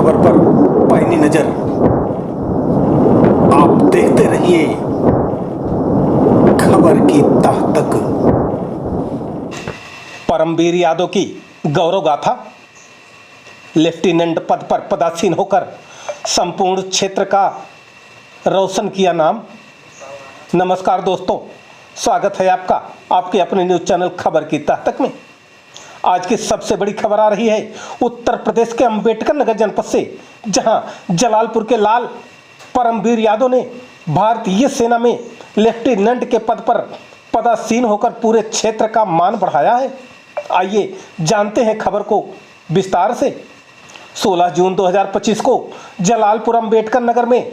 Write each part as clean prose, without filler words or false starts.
खबर पर पैनी नजर। आप देखते रहिए खबर की तह तक। परमवीर यादव की गौरव गाथा। लेफ्टिनेंट पद पर पदासीन होकर संपूर्ण क्षेत्र का रोशन किया नाम। नमस्कार दोस्तों, स्वागत है आपका आपके अपने न्यूज़ चैनल खबर की तह तक में। आज की सबसे बड़ी खबर आ रही है उत्तर प्रदेश के अंबेडकर नगर जनपद से, जहां जलालपुर के लाल परमवीर यादव ने भारतीय सेना में लेफ्टिनेंट के पद पर पदासीन होकर पूरे क्षेत्र का मान बढ़ाया है। आइए जानते हैं खबर को विस्तार से। 16 जून 2025 को जलालपुर अंबेडकर नगर में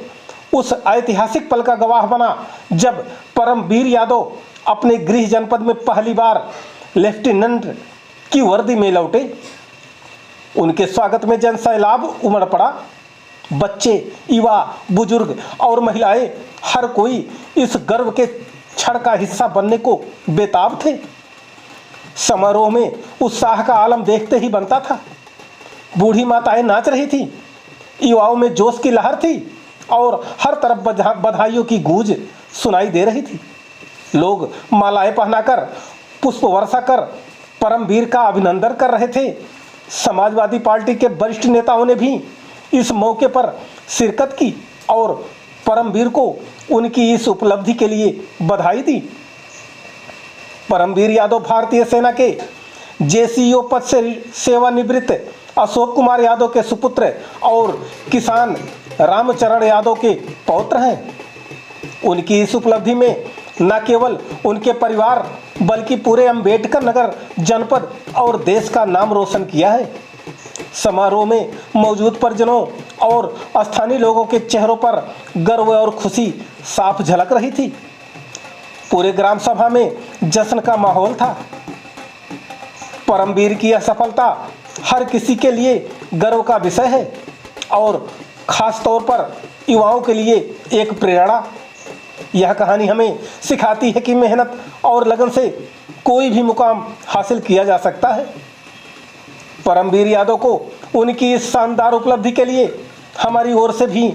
उस ऐतिहासिक पल का गवाह बना जब परमवीर यादव अपने गृह जनपद में पहली बार लेफ्टिनेंट की वर्दी में लौटे। उनके स्वागत में जन सैलाब उमड़ पड़ा। बच्चे, युवा, बुजुर्ग और महिलाएं, हर कोई इस गर्व के क्षण का हिस्सा बनने को बेताब थे। समारोह में उत्साह का आलम देखते ही बनता था। बूढ़ी माताएं नाच रही थी, युवाओं में जोश की लहर थी और हर तरफ बधाइयों की गूंज सुनाई दे रही थी। लोग मालाएं पहनाकर, पुष्प वर्षा कर परमवीर का अभिनंदन कर रहे थे। समाजवादी पार्टी के वरिष्ठ नेताओं ने भी इस मौके पर शिरकत की और परमवीर को उनकी इस उपलब्धि के लिए बधाई दी। परमवीर यादव भारतीय सेना के जेसीओ पद से सेवानिवृत्त अशोक कुमार यादव के सुपुत्र और किसान रामचरण यादव के पौत्र हैं। उनकी इस उपलब्धि में न केवल उनके परिवार बल्कि पूरे अंबेडकर नगर जनपद और देश का नाम रोशन किया है। समारोह में मौजूद परिजनों और स्थानीय लोगों के चेहरों पर गर्व और खुशी साफ झलक रही थी। पूरे ग्राम सभा में जश्न का माहौल था। परमवीर की यह सफलता हर किसी के लिए गर्व का विषय है और खास तौर पर युवाओं के लिए एक प्रेरणा। यह कहानी हमें सिखाती है कि मेहनत और लगन से कोई भी मुकाम हासिल किया जा सकता है। परमवीर यादव को उनकी इस शानदार उपलब्धि के लिए हमारी ओर से भी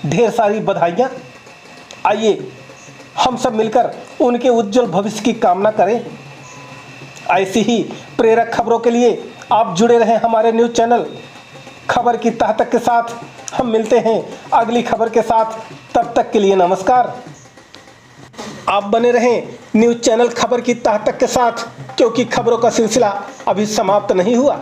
ढेर सारी बधाइयाँ। आइए हम सब मिलकर उनके उज्जवल भविष्य की कामना करें। ऐसी ही प्रेरक खबरों के लिए आप जुड़े रहें हमारे न्यूज़ चैनल खबर की तह तक के साथ। हम मिलते हैं अगली खबर के साथ, तब तक के लिए नमस्कार। आप बने रहें न्यूज़ चैनल खबर की तह तक के साथ, क्योंकि खबरों का सिलसिला अभी समाप्त नहीं हुआ।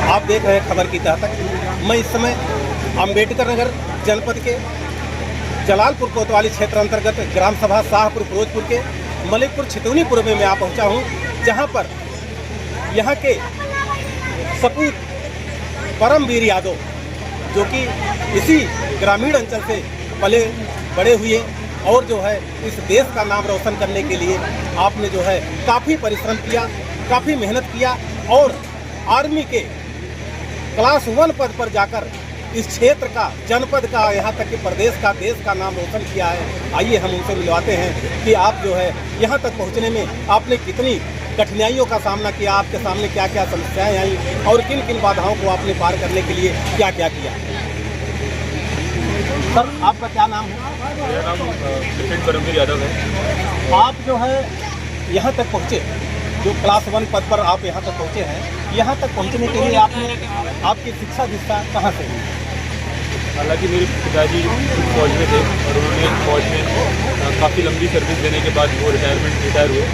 आप देख रहे हैं खबर की तह तक। मैं इस समय अंबेडकर नगर जनपद के जलालपुर कोतवाली क्षेत्र अंतर्गत ग्राम सभा शाहपुर फिरोजपुर के मलिकपुर छितौनीपुर में मैं आ पहुंचा हूं, जहां पर यहां के सपूत परमवीर यादव, जो कि इसी ग्रामीण अंचल से पले बड़े हुए और जो है इस देश का नाम रोशन करने के लिए आपने जो है काफ़ी परिश्रम किया, काफ़ी मेहनत किया और आर्मी के क्लास 1 पद पर जाकर इस क्षेत्र का, जनपद का, यहाँ तक कि प्रदेश का, देश का नाम रोशन किया है। आइए हम उनसे मिलवाते हैं कि आप जो है यहाँ तक पहुँचने में आपने कितनी कठिनाइयों का सामना किया, आपके सामने क्या क्या समस्याएं आई और किन किन बाधाओं को आपने पार करने के लिए क्या क्या किया। सर, आपका क्या नाम है? मेरा नाम परमवीर यादव है। आप जो है यहाँ तक पहुँचे, जो क्लास 1 पद पर आप यहाँ तक पहुँचे हैं, यहाँ तक पहुँचने के लिए आपकी शिक्षा दीक्षा कहाँ से हुई? हालांकि मेरे पिताजी फौज में थे और उन्होंने फौज में काफ़ी लंबी सर्विस देने के बाद वो रिटायर हुए।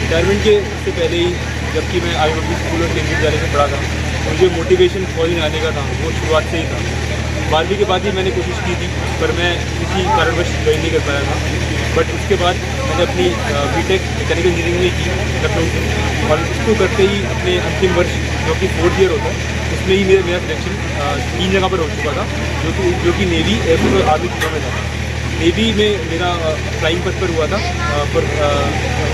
रिटायरमेंट के से पहले ही, जबकि मैं IMP स्कूल और केंद्रीय विद्यालय में पढ़ा था, मुझे मोटिवेशन फौज में आने का था, वो शुरुआत से ही था। 12वीं के बाद ही मैंने कोशिश की थी, पर मैं किसी कारणवश ज्वाइन नहीं कर पाया था। बट उसके बाद मैंने अपनी बीटेक मैकेनिकल इंजीनियरिंग में की लखनऊ से, और उसको करते ही अपने अंतिम वर्ष जो कि 4th ईयर होता है उसमें ही मेरा सिलेक्शन 3 जगह पर हो चुका था, जो कि नेवी, एयरफोर्स और आर्मी में था। नेवी में मेरा फ्लाइंग पद पर हुआ था, पर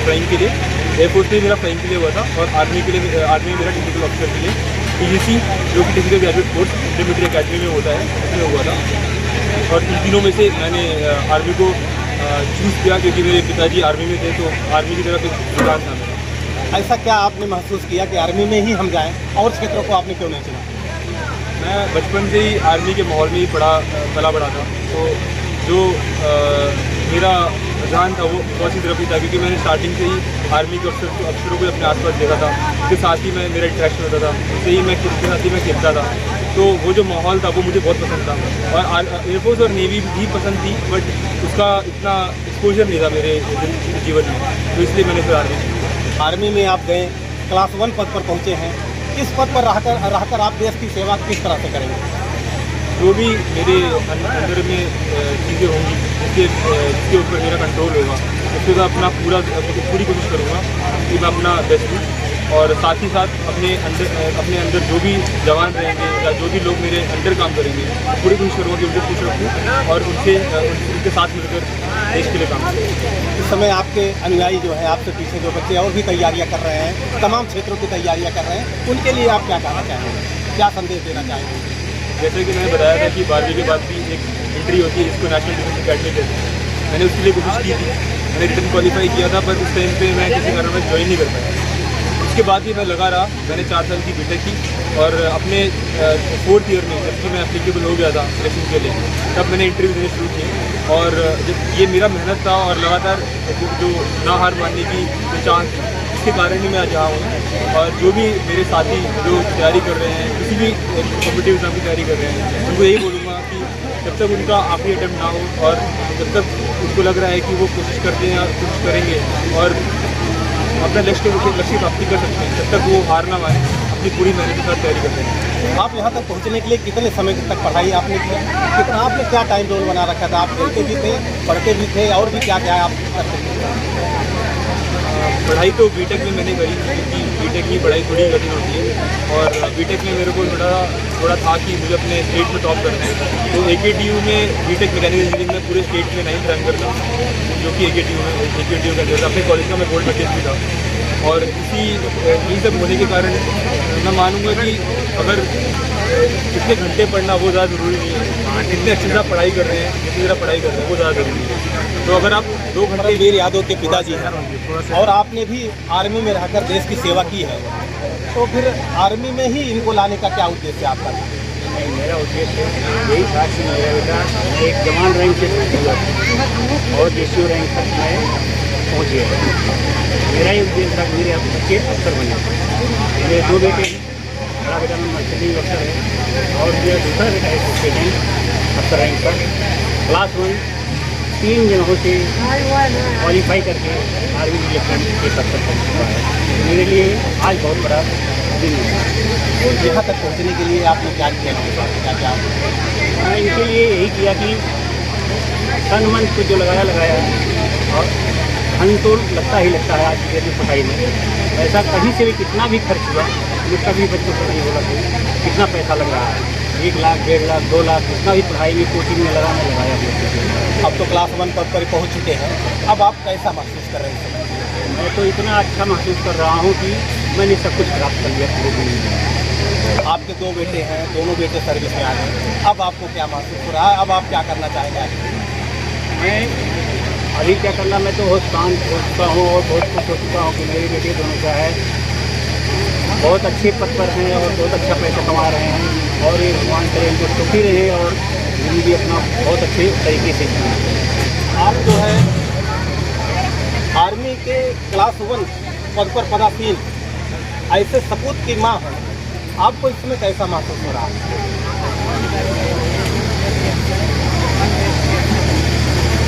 फ्लाइंग के लिए, एयरफोर्स में मेरा फ्लाइंग के लिए हुआ था, और आर्मी के लिए, आर्मी में मेरा टेक्निकल ऑफिसर के लिए TGC जो कि technical graduate course intermediate academy में होता है, उसमें हुआ था। और इन तीनों में से मैंने आर्मी को चूज़ किया क्योंकि मेरे पिताजी आर्मी में थे, तो आर्मी की तरफ एक रुझान था मेरा। ऐसा क्या आपने महसूस किया कि आर्मी में ही हम जाएं, और क्षेत्रों को आपने क्यों नहीं चुना? मैं बचपन से ही आर्मी के माहौल में ही पला बड़ा था, तो जो मेरा रुझान था वो बहुत ही तरफ ही था, क्योंकि मैंने स्टार्टिंग से ही आर्मी के अफसरों को अपने आसपास देखा था, उसके साथ ही मेरा इंटरेक्शन होता था, उससे ही मैं उसके साथ ही मैं खेलता था, तो वो जो माहौल था वो मुझे बहुत पसंद था। और एयरफोर्स और नेवी भी पसंद थी, बट उसका इतना एक्सपोजर नहीं था मेरे जीवन में, तो इसलिए मैंने फिर आर्मी में आप गए, क्लास 1 पद पर पहुँचे हैं, इस पद पर रहकर आप देश की सेवा किस तरह से करेंगे? जो भी मेरे अंदर में चीज़ें होंगी जिसके ऊपर मेरा कंट्रोल होगा, उसके साथ अपना पूरी कोशिश करूँगा कि मैं अपना बेस्ट दूँ, और साथ ही साथ अपने अंदर जो भी जवान रहेंगे या जो भी लोग मेरे अंडर काम करेंगे, पूरी कोशिश करूँगा कि उनको खुश रखूँ और उनके साथ मिलकर देश के लिए काम करूँ। इस समय आपके अनुयायी जो है, आपसे पीछे जो बच्चे और भी तैयारियां कर रहे हैं, तमाम क्षेत्रों की तैयारियां कर रहे हैं, उनके लिए आप क्या कहना चाहेंगे, क्या संदेश देना चाहेंगे? जैसे कि मैंने बताया था कि 12वीं के बाद भी एक एंट्री होती है जिसको नेशनल डिफेंस अकेडमी कहते हैं, मैंने उसके लिए कोशिश की थी, मैंने रिटर्न क्वालिफाई किया था, पर उस टाइम पे मैं किसी कारणवश ज्वाइन नहीं कर पाया। उसके बाद भी मैं लगा रहा, मैंने 4 साल की बीटेक की, और अपने 4th ईयर में जबकि मैं एप्लीकेबल हो गया था सिलेक्शन के लिए, तब मैंने इंटरव्यू देने शुरू किए, और जब ये मेरा मेहनत था और लगातार जो ना हार मानने की जो चांस, इसके कारण ही मैं आज यहाँ हूँ। और जो भी मेरे साथी जो तैयारी कर रहे हैं, किसी भी कॉम्पिटिटिव एग्जाम की तैयारी कर रहे हैं, उनको यही बोलूँगा कि जब तक उनका आखिरी अटैम्प्ट ना हो, और जब तक उनको लग रहा है कि वो कोशिश करते हैं, कोशिश करेंगे और अपना लक्ष्य प्राप्ति कर सकते हैं, तब तक वो हार ना माने, अपनी पूरी मेहनत के साथ तैयारी करते हैं। आप यहाँ तक पहुँचने के लिए कितने समय तक पढ़ाई आपने किया, कितना आपने क्या टाइम टेबल बना रखा था? आप खेलते भी थे, पढ़ते भी थे, और भी क्या क्या आप करते थे? पढ़ाई तो बीटेक में मैंने करी, क्योंकि बीटेक की पढ़ाई थोड़ी कठिन होती है, और बीटेक में मेरे को थोड़ा था कि मुझे अपने स्टेट में टॉप करना है, तो AKTU में बीटेक मैकेनिकल इंजीनियरिंग में पूरे स्टेट में 9th रैंक करता, जो कि AKTU का अंदर था। अपने कॉलेज का मैं गोल्ड मेडलिस्ट भी था, और यही सब होने के कारण मैं मानूंगा कि अगर कितने घंटे पढ़ना वो ज़्यादा ज़रूरी नहीं है, जितने अच्छे से आप पढ़ाई कर रहे हैं, जितनी ज़्यादा पढ़ाई कर रहे हैं वो ज़्यादा ज़रूरी है। तो अगर आप 2 घंटे, वीर यादव के पिताजी हैं और आपने भी आर्मी में रहकर देश की सेवा की है, तो फिर आर्मी में ही इनको लाने का क्या उद्देश्य आपका? मेरा उद्देश्य यही था कि मेरा बेटा एक जवान रैंक से हुआ और DCO रैंक तक मैं पहुँच गया। मेरा ही उद्देश्य था कि मेरे बच्चे अफसर बने। मेरे 2 बेटे हैं, बड़ा बेटा में मर्चेंटिंग अफसर है, और मेरा दूसरा बेटा है स्टूडेंट अफसर रैंक पर। क्लास 1 3 जगहों से क्वालिफाई करके आर्मी सिलेक्शन के पद पर पहुँच चुका है। मेरे लिए आज बहुत बड़ा दिन है। और यहाँ तक पहुँचने के लिए आपने क्या किया, क्या क्या? मैंने इनके लिए यही किया कि तन मन को जो लगाया, और धन तो लगता ही लगता है आज की डेट में पढ़ाई में। पैसा कहीं से भी कितना भी खर्च हुआ, ये कभी बच्चों को नहीं बोला कि कितना पैसा लग रहा है, 1 लाख, 1.5 लाख, 2 लाख, कितना भी पढ़ाई में कोचिंग में लगाया। अब तो क्लास 1 पद पर पहुँच चुके हैं, अब आप कैसा महसूस कर रहे हैं? मैं तो इतना अच्छा महसूस कर रहा हूँ कि मैंने सब कुछ प्राप्त कर लिया पूरे दिन में। आपके 2 बेटे हैं, दोनों बेटे सर्विस में आ गए, अब आपको क्या महसूस हो रहा है? अब आप क्या करना चाहेंगे? मैं अभी क्या करना, मैं तो बहुत शांत हो चुका हूँ और बहुत खुश हो चुका हूँ कि मेरे बेटे दोनों क्या है बहुत अच्छे पद पर हैं और बहुत अच्छा पैसा कमा रहे हैं, और ये भगवान करें इनको सुखी रहे और जिंदगी अपना बहुत अच्छे तरीके से जिए। आप जो है आर्मी के क्लास 1 पद पर पदासीन ऐसे सपूत की माँ है, आपको इसमें कैसा महसूस हो रहा है?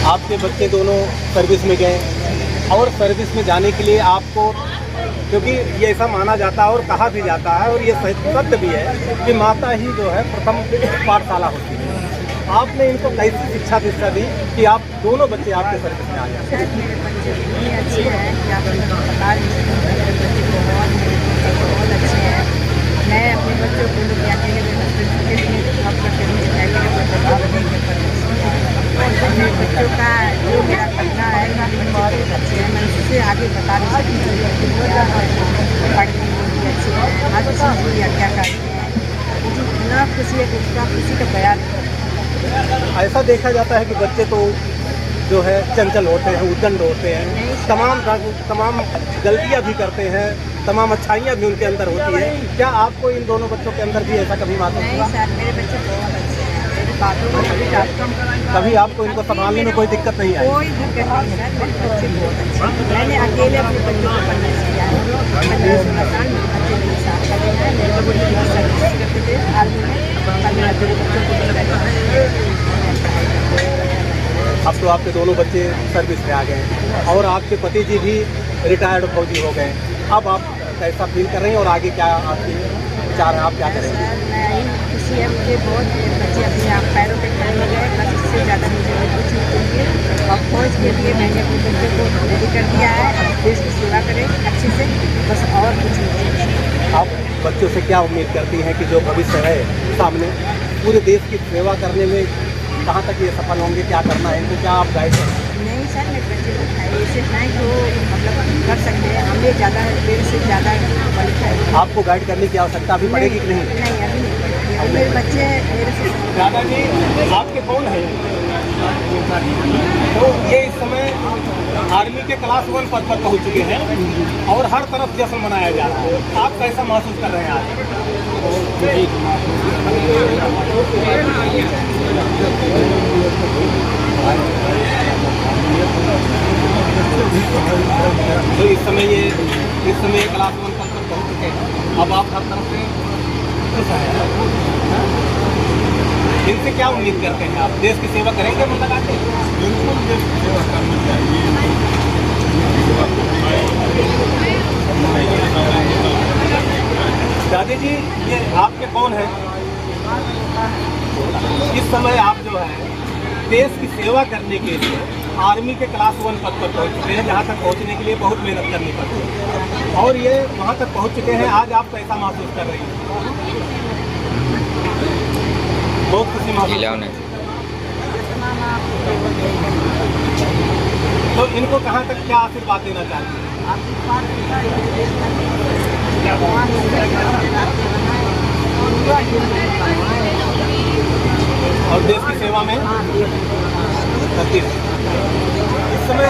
आपके बच्चे दोनों सर्विस में गए, और सर्विस में जाने के लिए आपको, क्योंकि ये ऐसा माना जाता है और कहा भी जाता है, और ये सत्य भी है कि माता ही जो है प्रथम पाठशाला होती है, आपने इनको कैसी शिक्षा दीक्षा दी कि आप दोनों बच्चे आपके सर्विस में आ गए? सर मेरे बच्चे इतने अच्छे हैं कि आप उनको बता नहीं सकते। मेरे बच्चे बहुत अच्छे हैं। मैं अपने बच्चों को लोग अकेले मेरे हस्बैंड के लिए जॉब करते हैं, मुझे अकेले बच्चों का जो मेरा करना है मेरे बहुत अच्छे हैं। मैं उससे आगे बता नहीं सकती। पढ़ने में भी अच्छे हैं, हर चीज़ की आज्ञा करते हैं। मुझे इतना खुशी है कि उसका खुशी का बयान ऐसा देखा जाता है कि बच्चे तो जो है चंचल होते हैं, उद्दंड होते हैं, तमाम गलतियां भी करते हैं, तमाम अच्छाइयां भी उनके अंदर होती है। क्या आपको इन दोनों बच्चों के अंदर भी ऐसा कभी महसूस नहीं हुआ? सर, मेरे बच्चे बहुत अच्छे हैं। मेरी बातों में कभी डालता हूँ, कभी आपको इनको संभालने में कोई दिक्कत नहीं आई? कोई दिक्कत नहीं सर। मेरे बच्चे बहुत अच्छे हैं। मैंने अकेले अपने बच्चों को परवरिश किया है। 15-16 साल मेरे बच्चे मेरे साथ खड़े हैं। मेरे बच्चे सर्विस करते थे आर्मी में, और मैं अपने बच्चों को अब तो आपके दोनों बच्चे सर्विस में आ गए हैं और आपके पति जी भी रिटायर्ड फौजी हो गए। अब आप कैसा फील कर रहे हैं और आगे क्या आपके विचार हैं, आप क्या करेंगे? सर मैं यही खुशी है मुझे बहुत। मेरे बच्चे अपने आप पैरों पे खड़े हो गए, बस इससे ज़्यादा मुझे और कुछ नहीं चाहिए। और फौज के लिए मैंने अपने बच्चों को रेडी कर दिया है। अब देश की सेवा करें अच्छे से, बस और कुछ नहीं चाहिए। आप बच्चों से क्या उम्मीद करती हैं कि जो भविष्य है सामने, पूरे देश की सेवा करने में कहाँ तक ये सफल होंगे, क्या करना है इनको, क्या आप गाइड करें? नहीं सर, मेरे बच्चे लोग ऐसे हैं जो मतलब कर सकते हैं। हमें ज़्यादा देर से ज़्यादा क्वालिफाई। आपको गाइड करने की आवश्यकता अभी पड़ेगी कि नहीं? नहीं अभी नहीं पड़ेगी। अभी मेरे बच्चे मेरे से दादाजी आपके कौन है? तो ये इस समय आर्मी के क्लास 1 पद पर पहुंच चुके हैं और हर तरफ जश्न मनाया जा रहा है। आप कैसा महसूस कर रहे हैं आज? तो इस समय क्लास 1 पद पर पहुंच चुके हैं। अब आप हर तरफ से खुश हैं। इनसे क्या उम्मीद करते हैं आप? देश की सेवा करेंगे मतलब आके? बिल्कुल देश की सेवा करनी चाहिए। दादी जी ये आपके कौन है? इस समय आप जो है देश की सेवा करने के लिए आर्मी के क्लास 1 पद पर पहुंच चुके हैं, जहाँ तक पहुंचने के लिए बहुत मेहनत करनी पड़ती है और ये वहाँ तक पहुंच चुके हैं। आज आप कैसा महसूस कर रहे हैं? बहुत खुशी महसूस। तो इनको कहाँ तक क्या आशीर्वाद देना चाहिए? और देश की सेवा में करती है। इस समय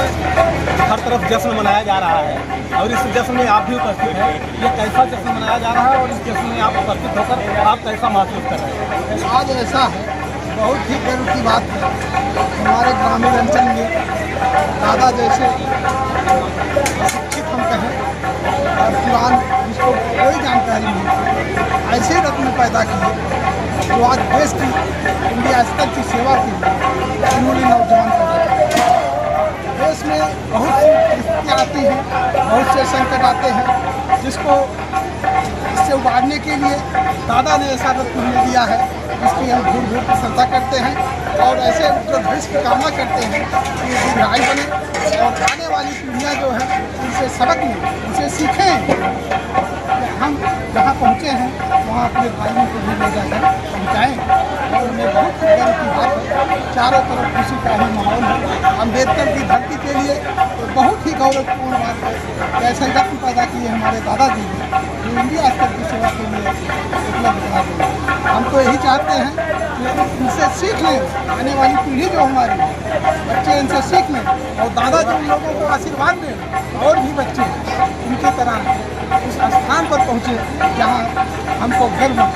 हर तरफ जश्न मनाया जा रहा है और इस जश्न में आप भी उपस्थित हैं। ये कैसा जश्न मनाया जा रहा है और इस जश्न में आप उपस्थित होकर आप कैसा महसूस कर रहे हैं? आज ऐसा है, बहुत ही गर्व की बात है। हमारे ग्रामीण अंचल में दादा जैसे शिक्षित हम कहें और पुरान जिसको कोई जानकारी नहीं, ऐसे रत्न पैदा किए जो आज देश की इंडिया स्तर की सेवा की उन्होंने नौजवान पैदा। देश में बहुत सी परिस्थितियाँ आती हैं, बहुत से संकट आते हैं, जिसको इससे उबारने के लिए दादा ने ऐसा रत्न हमें दिया है जिसकी हम भूल भूल प्रशंसा करते हैं और ऐसे जो भविष्य की कामना करते हैं कि ये दीर्घायु बने और आने वाली पीढ़ियाँ जो है उनसे सबक लें, उनसे सीखें। हम जहाँ पहुँचे हैं वहाँ अपने भाइयों को भी ले जाकर पहुँचाएँ और उन्हें बहुत गर्व की बात है। चारों तरफ खुशी का ही माहौल है। अम्बेडकर की धरती के लिए तो बहुत ही गौरवपूर्ण बात है कि ऐसे रत्न पैदा किए हमारे दादाजी ने जो इंडिया स्तर की सेवा के लिए उपलब्ध करा दिए। हम तो यही चाहते हैं कि इनसे सीख लें, आने वाली पीढ़ी जो हमारी है बच्चे इनसे सीख लें और दादा जो उन लोगों को आशीर्वाद दें और भी बच्चे उनकी तरह उस स्थान पर पहुँचे जहाँ हमको गर्व है।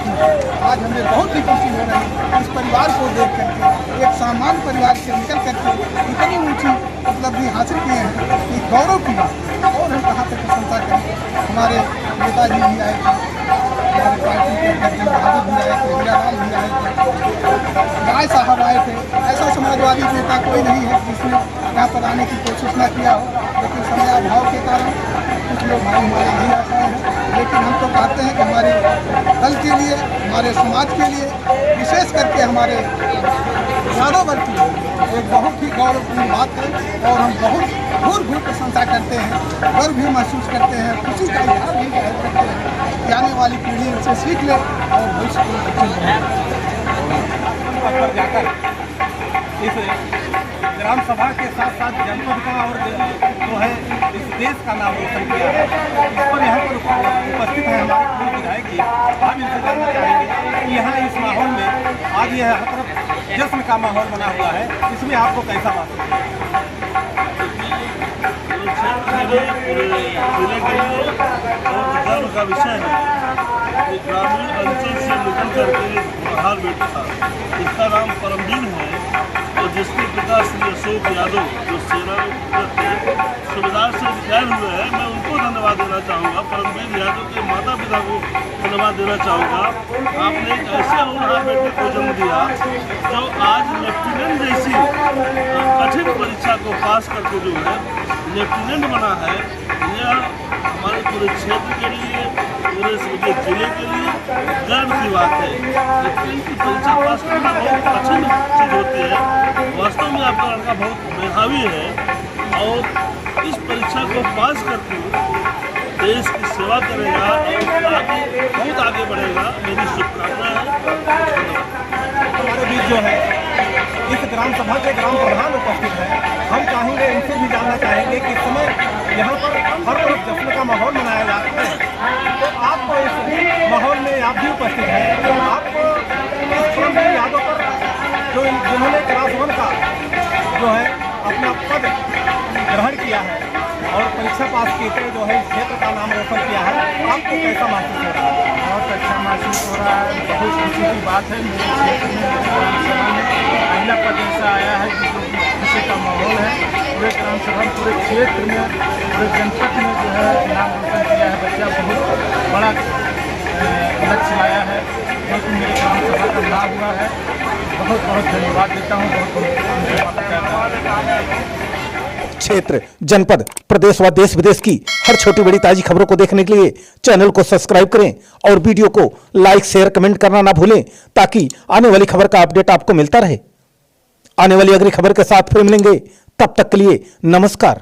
आज हमें बहुत ही खुशी हो रही है इस परिवार को देख करके, एक सामान्य परिवार से निकल करके इतनी ऊंची उपलब्धि हासिल किए हैं कि गौरव की बात। और हम कहाँ तक प्रशंसा करें। हमारे नेताजी भी आए थे, हमारे पार्टी के अध्यक्ष बहादुर भी आए थे, हीरालाल भी आए थे, राय साहब आए थे। ऐसा समाजवादी नेता कोई नहीं है जिसने यहाँ पर आने की कोशिश न किया हो, लेकिन समय अभाव के कारण कुछ लोग भाई हमारे नहीं आ पाए हैं। लेकिन हम तो चाहते हैं कि हमारी दल के लिए, हमारे समाज के लिए, विशेष करके हमारे यादव वर्ग के लिए एक बहुत ही गौरवपूर्ण बात है और हम बहुत भूर भूर प्रशंसा करते हैं, गर्व भी महसूस करते हैं, खुशी का इजहार भी करते हैं कि आने वाली पीढ़ी इनसे सीख ले और भविष्य को पर जाकर इस ग्राम सभा के साथ साथ जनपद का और जो है इस देश का नाम रोशन किया है। इस पर यहाँ पर उपस्थित है हमारे पूर्व विधायक जी। हम इनसे जानना चाहेंगे कि यहाँ इस माहौल में आज यह हर तरफ जश्न का माहौल बना हुआ है, इसमें आपको कैसा महसूस है? जिले के लिए बहुत गर्व का विषय है कि ग्रामीण अंचल से निकल करके बाहर बैठा था। इसका नाम परमवीर है और जिसके पिता श्री अशोक यादव जो सेना में सुबेदार से रिटायर हुए हैं, मैं उनको धन्यवाद देना चाहूँगा। परमवीर यादव के माता पिता को धन्यवाद देना चाहूँगा। आपने एक ऐसे होनहार बेटे को जन्म दिया जो आज लेफ्टिनेंट जैसी कठिन परीक्षा को पास करके जो है लेफ्टिनेंट बना है। यह हमारे पूरे क्षेत्र के लिए, पूरे जिले के लिए गर्व की बात है। लेफ्टिनेंट की परीक्षा पास करना बहुत कठिन चीज़ होती है। वास्तव में आपका लड़का बहुत मेधावी है और इस परीक्षा को पास करके देश की सेवा करेगा और आगे बहुत आगे बढ़ेगा। मेरी शुभकामनाएं हैं। हमारे बीच जो है इस ग्राम सभा के ग्राम प्रधान उपस्थित है। हम चाहेंगे, इनसे भी जानना चाहेंगे कि इस समय यहाँ पर हर तरफ जश्न का माहौल मनाया जाता है, तो आप इस माहौल में आप भी उपस्थित हैं। आप इस परमवीर यादव पर जो जिन्होंने क्लास 1 का जो है अपना पद ग्रहण किया है और परीक्षा पास करके जो है इस क्षेत्र का नाम रोशन किया है, आपको कैसा महसूस हो रहा है? बहुत अच्छा महसूस हो रहा है। बहुत खुशी की बात है। मेरे क्षेत्र में ग्राम सभा में पहला पद ऐसा आया है जिसको खुशी का माहौल है। पूरे ग्राम सभा पूरे क्षेत्र में, पूरे जनपद में जो है नाम रोशन किया है। बच्चा बहुत बड़ा लक्ष्य लाया है क्योंकि मेरे ग्राम सभा का लाभ हुआ है। बहुत बहुत धन्यवाद देता हूँ। क्षेत्र, जनपद, प्रदेश व देश विदेश की हर छोटी बड़ी ताजी खबरों को देखने के लिए चैनल को सब्सक्राइब करें और वीडियो को लाइक, शेयर, कमेंट करना ना भूलें ताकि आने वाली खबर का अपडेट आपको मिलता रहे। आने वाली अगली खबर के साथ फिर मिलेंगे, तब तक के लिए नमस्कार।